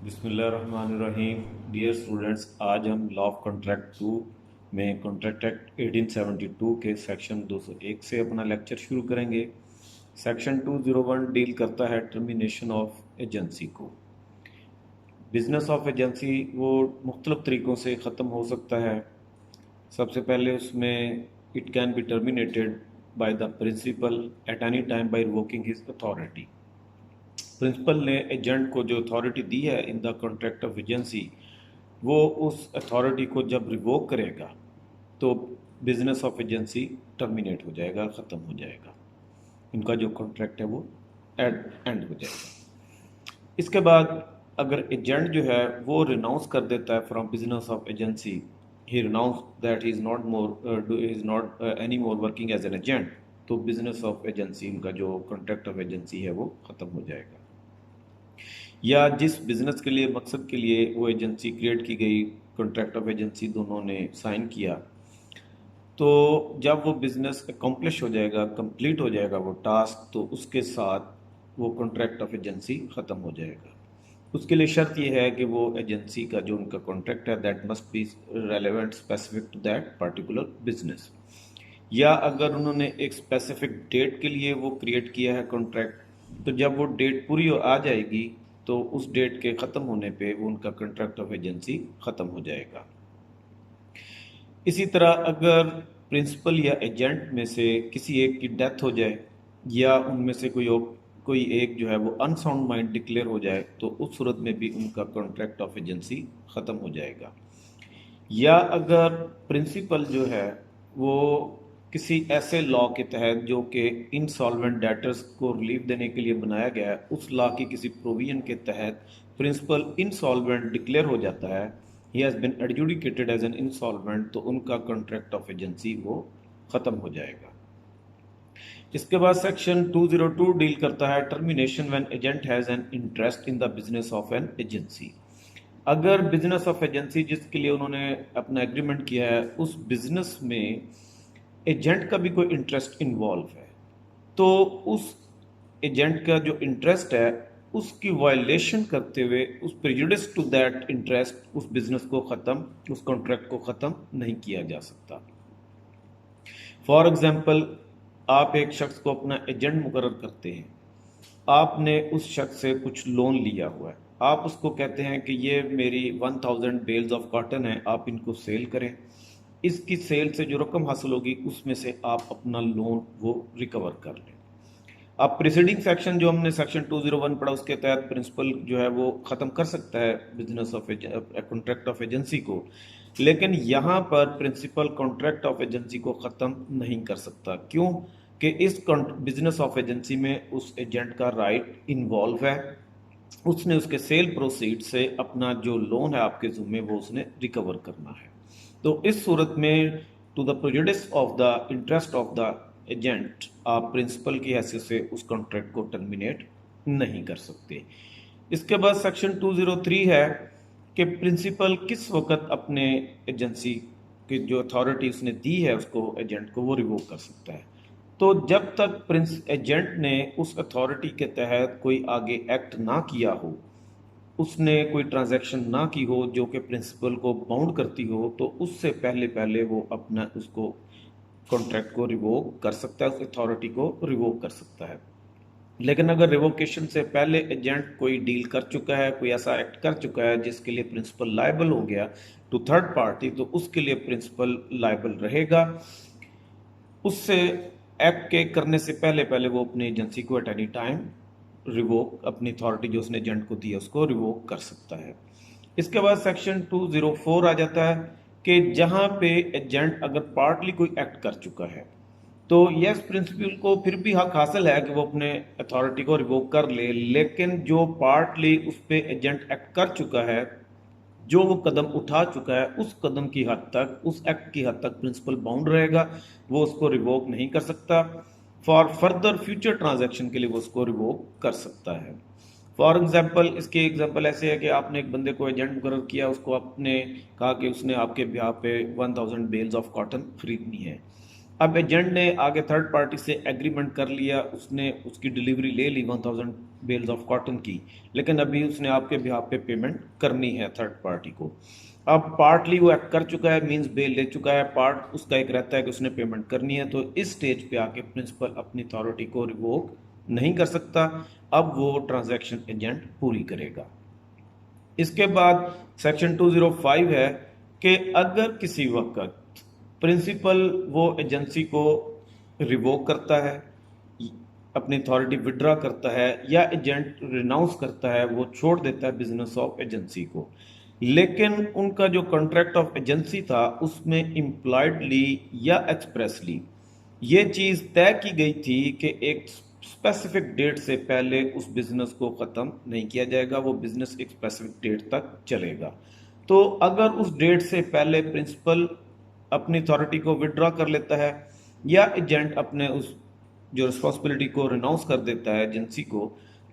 बिस्मिल्लाहिर्रहमानिर्रहीम। Dear students, आज हम लॉ ऑफ कॉन्ट्रैक्ट 2 में कॉन्ट्रैक्ट एक्ट 1872 के सेक्शन 201 से अपना लेक्चर शुरू करेंगे। सेक्शन 201 डील करता है टर्मिनेशन ऑफ एजेंसी को। बिजनेस ऑफ एजेंसी वो मुख्तलिफ तरीक़ों से ख़त्म हो सकता है। सबसे पहले उसमें it can be terminated by the principal at any time by revoking his authority. Principal ने एजेंट को जो अथॉरिटी दी है in the contract of agency, वो उस अथॉरिटी को जब रिवोक करेगा तो बिजनेस ऑफ एजेंसी टर्मिनेट हो जाएगा, ख़त्म हो जाएगा। इनका जो कॉन्ट्रैक्ट है वो एंड हो जाएगा। इसके बाद अगर एजेंट जो है वो रिनाउंस कर देता है from business of agency, he renounce that he is not any more working as an agent, तो बिजनेस ऑफ एजेंसी, इनका जो कॉन्ट्रैक्ट ऑफ एजेंसी है वो ख़त्म हो जाएगा। या जिस बिज़नेस के लिए मकसद के लिए वो एजेंसी क्रिएट की गई, कॉन्ट्रैक्ट ऑफ एजेंसी दोनों ने साइन किया, तो जब वो बिज़नेस अकम्प्लिश हो जाएगा, कंप्लीट हो जाएगा वो टास्क, तो उसके साथ वो कॉन्ट्रैक्ट ऑफ एजेंसी ख़त्म हो जाएगा। उसके लिए शर्त ये है कि वो एजेंसी का जो उनका कॉन्ट्रैक्ट है that must be relevant specific to that particular business. या अगर उन्होंने एक स्पेसिफिक डेट के लिए वो क्रिएट किया है कॉन्ट्रैक्ट, तो जब वो डेट पूरी आ जाएगी तो उस डेट के ख़त्म होने पे वो उनका कॉन्ट्रैक्ट ऑफ एजेंसी ख़त्म हो जाएगा। इसी तरह अगर प्रिंसिपल या एजेंट में से किसी एक की डेथ हो जाए या उनमें से कोई एक जो है वो अनसाउंड माइंड डिक्लेयर हो जाए, तो उस सूरत में भी उनका कॉन्ट्रैक्ट ऑफ एजेंसी ख़त्म हो जाएगा। या अगर प्रिंसिपल जो है वो किसी ऐसे लॉ के तहत जो कि इंसॉल्वेंट डेटर्स को रिलीफ देने के लिए बनाया गया है, उस लॉ की किसी प्रोविजन के तहत प्रिंसिपल इंसॉल्वेंट डिक्लेयर हो जाता है, he has been adjudicated as an insolvent, तो उनका कॉन्ट्रैक्ट ऑफ एजेंसी वो ख़त्म हो जाएगा। इसके बाद सेक्शन 202 डील करता है termination when agent has an interest in the business of an agency. अगर बिजनेस ऑफ एजेंसी जिसके लिए उन्होंने अपना एग्रीमेंट किया है उस बिजनेस में एजेंट का भी कोई इंटरेस्ट इन्वॉल्व है, तो उस एजेंट का जो इंटरेस्ट है उसकी वायलेशन करते हुए उस प्रेजुडिस टू दैट इंटरेस्ट उस बिजनेस को ख़त्म, उस कॉन्ट्रैक्ट को ख़त्म नहीं किया जा सकता। फॉर एग्जाम्पल, आप एक शख्स को अपना एजेंट मुकर्रर करते हैं, आपने उस शख्स से कुछ लोन लिया हुआ है, आप उसको कहते हैं कि ये मेरी 1000 बेल्स ऑफ कॉटन है, आप इनको सेल करें, इसकी सेल से जो रकम हासिल होगी उसमें से आप अपना लोन वो रिकवर कर लें। अब प्रीसीडिंग सेक्शन जो हमने सेक्शन 201 पढ़ा उसके तहत प्रिंसिपल जो है वो ख़त्म कर सकता है business of contract of agency को, लेकिन यहाँ पर प्रिंसिपल कॉन्ट्रैक्ट ऑफ एजेंसी को ख़त्म नहीं कर सकता। क्यों? कि इस बिजनेस ऑफ एजेंसी में उस एजेंट का राइट इन्वॉल्व है, उसने उसके सेल प्रोसीड से अपना जो लोन है आपके ज़ुम्मे वो उसने रिकवर करना है। तो इस सूरत में to the prejudice of the interest of the agent, आप प्रिंसिपल की हैसियत से उस कॉन्ट्रैक्ट को टर्मिनेट नहीं कर सकते। इसके बाद सेक्शन 203 है कि प्रिंसिपल किस वक्त अपने एजेंसी की जो अथॉरिटी उसने दी है उसको एजेंट को वो रिवोक कर सकता है। तो जब तक एजेंट ने उस अथॉरिटी के तहत कोई आगे एक्ट ना किया हो, उसने कोई ट्रांजैक्शन ना की हो जो कि प्रिंसिपल को बाउंड करती हो, तो उससे पहले पहले वो अपना उसको कॉन्ट्रैक्ट को रिवोक कर सकता है, उस अथॉरिटी को रिवोक कर सकता है। लेकिन अगर रिवोकेशन से पहले एजेंट कोई डील कर चुका है, कोई ऐसा एक्ट कर चुका है जिसके लिए प्रिंसिपल लायबल हो गया टू थर्ड पार्टी, तो उसके लिए प्रिंसिपल लायबल रहेगा। उससे एक्ट के करने से पहले पहले वो अपनी एजेंसी को एट एनी टाइम रिवोक, अपनी अथॉरिटी जो उसने एजेंट को दी है उसको रिवोक कर सकता है। इसके बाद सेक्शन 204 आ जाता है कि जहां पे एजेंट अगर पार्टली कोई एक्ट कर चुका है, तो यस प्रिंसिपल को फिर भी हक हासिल है कि वो अपने अथॉरिटी को रिवोक कर ले, लेकिन जो पार्टली उस पर एजेंट एक्ट कर चुका है, जो वो कदम उठा चुका है, उस कदम की हद तक, उस एक्ट की हद तक प्रिंसिपल बाउंड रहेगा, वो उसको रिवोक नहीं कर सकता। फॉर फर्दर फ्यूचर ट्रांजैक्शन के लिए वो उसको रिवोक कर सकता है। फॉर एग्जाम्पल, इसके एग्जाम्पल ऐसे है कि आपने एक बंदे को एजेंट मुकर्रर किया, उसको आपने कहा कि उसने आपके ब्याह पे 1000 बेल्स ऑफ कॉटन खरीदनी है। अब एजेंट ने आगे थर्ड पार्टी से एग्रीमेंट कर लिया, उसने उसकी डिलीवरी ले ली 1000 बेल्स ऑफ कॉटन की, लेकिन अभी उसने आपके बिहाफ पे पेमेंट करनी है थर्ड पार्टी को। अब पार्टली वो एक्ट कर चुका है, मींस बेल ले चुका है, पार्ट उसका एक रहता है कि उसने पेमेंट करनी है, तो इस स्टेज पे आके प्रिंसिपल अपनी अथॉरिटी को रिवोक नहीं कर सकता। अब वो ट्रांजैक्शन एजेंट पूरी करेगा। इसके बाद सेक्शन 205 है कि अगर किसी वक्त प्रिंसिपल वो एजेंसी को रिवोक करता है, अपनी अथॉरिटी विड्रॉ करता है, या एजेंट रिनाउंस करता है, वो छोड़ देता है बिजनेस ऑफ एजेंसी को, लेकिन उनका जो कॉन्ट्रैक्ट ऑफ एजेंसी था उसमें इम्प्लॉयडली या एक्सप्रेसली ये चीज़ तय की गई थी कि एक स्पेसिफिक डेट से पहले उस बिजनेस को ख़त्म नहीं किया जाएगा, वो बिजनेस एक स्पेसिफिक डेट तक चलेगा। तो अगर उस डेट से पहले प्रिंसिपल अपनी अथॉरिटी को विड्रॉ कर लेता है, या एजेंट अपने उस जो रिस्पॉन्सिबिलिटी को रिनाउंस कर देता है एजेंसी को,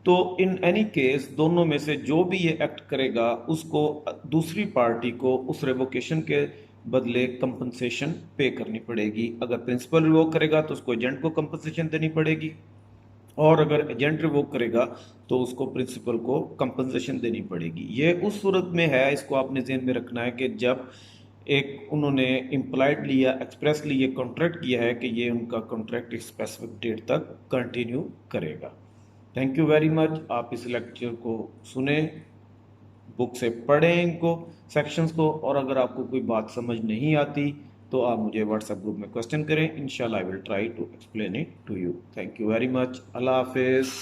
तो इन एनी केस दोनों में से जो भी ये एक्ट करेगा उसको दूसरी पार्टी को उस रेवोकेशन के बदले कंपनसेशन पे करनी पड़ेगी। अगर प्रिंसिपल रिवोक करेगा तो उसको एजेंट को कंपनसेशन देनी पड़ेगी, और अगर एजेंट रिवोक करेगा तो उसको प्रिंसिपल को कंपनसेशन देनी पड़ेगी। ये उस सूरत में है, इसको आपने ज़हन में रखना है कि जब एक उन्होंने इम्प्लाइडली या एक्सप्रेसली ये कॉन्ट्रैक्ट किया है कि ये उनका कॉन्ट्रैक्ट एक स्पेसिफिक डेट तक कंटिन्यू करेगा। Thank you very much. आप इस लेक्चर को सुने, बुक से पढ़ें इनको, सेक्शंस को, और अगर आपको कोई बात समझ नहीं आती तो आप मुझे व्हाट्सएप ग्रुप में क्वेश्चन करें, इंशाल्लाह I will try to explain it to you. Thank you very much. अल्लाह हाफिज़।